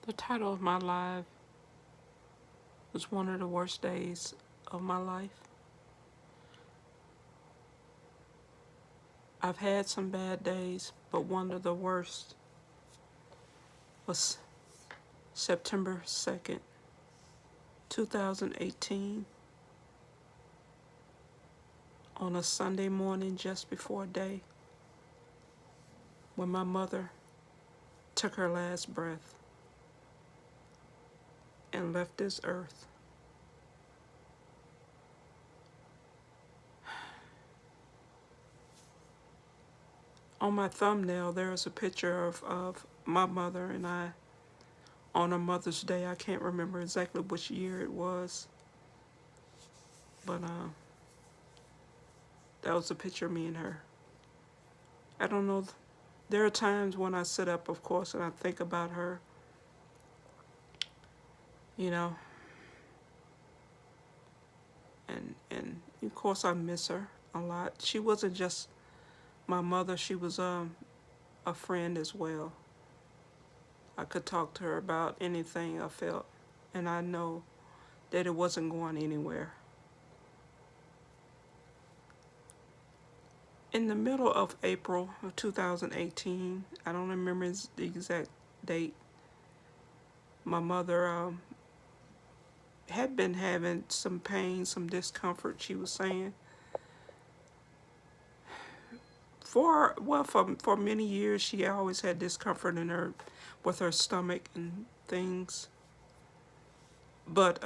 The title of my live was one of the worst days of my life. I've had some bad days, but one of the worst was September 2nd, 2018, on a Sunday morning just before day, when my mother took her last breath and left this earth. On my thumbnail, there is a picture of my mother and I on a Mother's Day. I can't remember exactly which year it was, but that was a picture of me and her. I don't know. There are times when I sit up, of course, and I think about her, you know, and of course I miss her a lot. She wasn't just my mother, she was a friend as well. I could talk to her about anything I felt, and I know that it wasn't going anywhere. In the middle of April of 2018, I don't remember the exact date, my mother had been having some pain, some discomfort, she was saying. For many years, she always had discomfort in her, with her stomach and things. But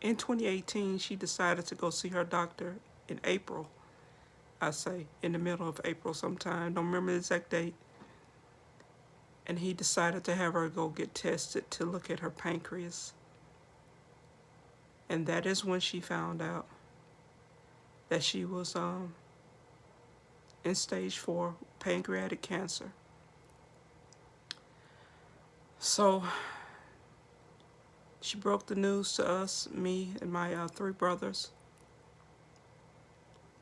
in 2018, she decided to go see her doctor in April. I say in the middle of April sometime, don't remember the exact date. And he decided to have her go get tested to look at her pancreas. And that is when she found out that she was in stage 4 pancreatic cancer. So she broke the news to us, me and my 3 brothers,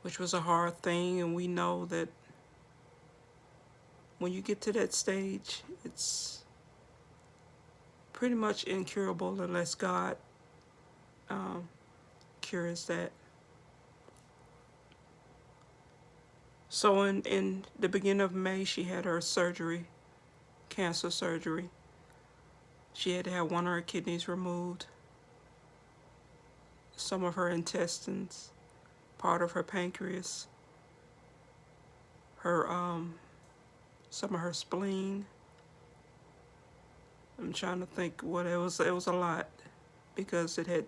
which was a hard thing. And we know that when you get to that stage, it's pretty much incurable unless God cures that. So in the beginning of May, she had her surgery, cancer surgery. She had to have one of her kidneys removed, some of her intestines, part of her pancreas, her some of her spleen. I'm trying to think what it was. It was a lot because it had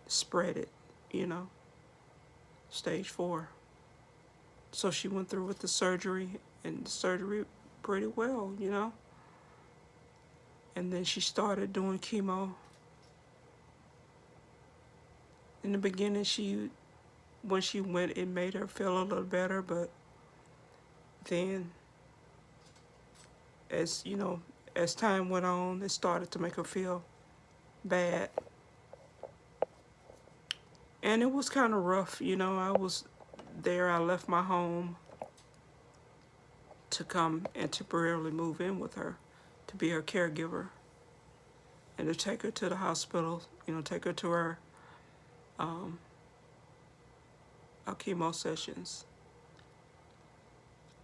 spread it, stage 4. So she went through with the surgery, and the surgery pretty well, And then she started doing chemo. In the beginning, when she went, it made her feel a little better, but then, as time went on, it started to make her feel bad. And it was kind of rough, I was there. I left my home to come and temporarily move in with her, to be her caregiver, and to take her to the hospital, take her to her chemo sessions.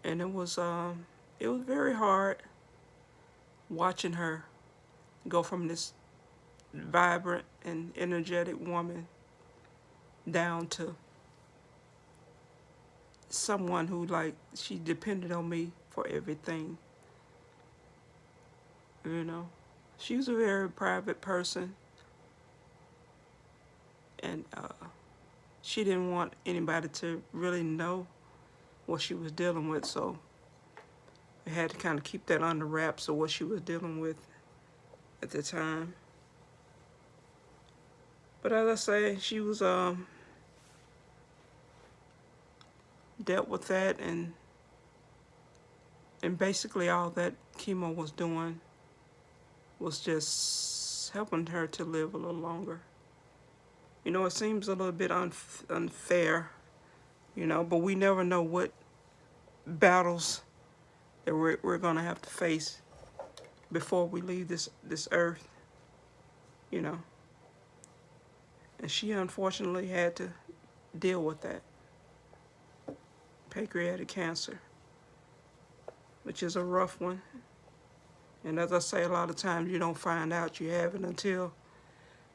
And it was very hard watching her go from this vibrant and energetic woman down to someone who, she depended on me for everything. She was a very private person, and she didn't want anybody to really know what she was dealing with, so I had to kind of keep that under wraps of what she was dealing with at the time. But as I say, she was dealt with that, and basically all that chemo was doing was just helping her to live a little longer. It seems a little bit unfair, but we never know what battles that we're going to have to face before we leave this earth, you know. And she unfortunately had to deal with that pancreatic cancer, which is a rough one. And as I say, a lot of times you don't find out you have it until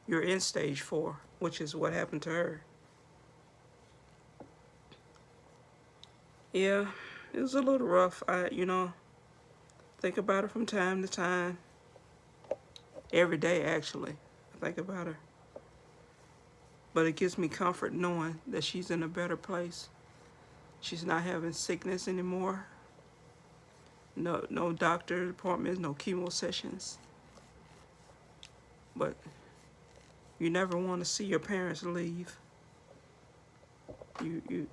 you're in stage 4, which is what happened to her. Yeah, it was a little rough. Think about her from time to time. Every day, actually, I think about her. But it gives me comfort knowing that she's in a better place. She's not having sickness anymore. No doctor appointments, no chemo sessions. But you never want to see your parents leave. You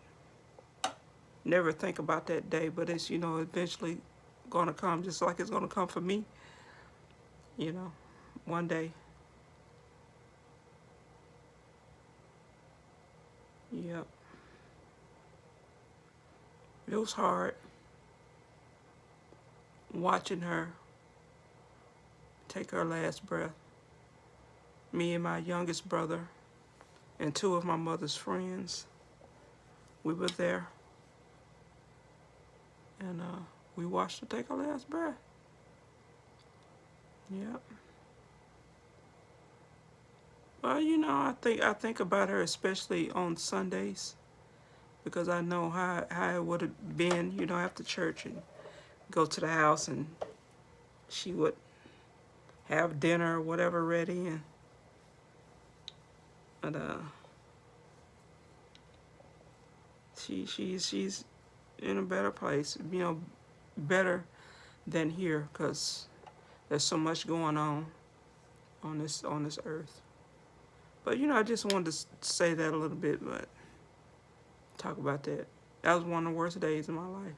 never think about that day, but it's, eventually gonna come, just like it's gonna come for me, one day. Yep. It was hard watching her take her last breath. Me and my youngest brother and 2 of my mother's friends, we were there, and we watched her take her last breath. Yep. Well, I think about her especially on Sundays, because I know how it would have been, after church, and go to the house, and she would have dinner or whatever ready, and she's in a better place, better than here, because there's so much going on this earth. But I just wanted to say that a little bit, but talk about that. That was one of the worst days of my life.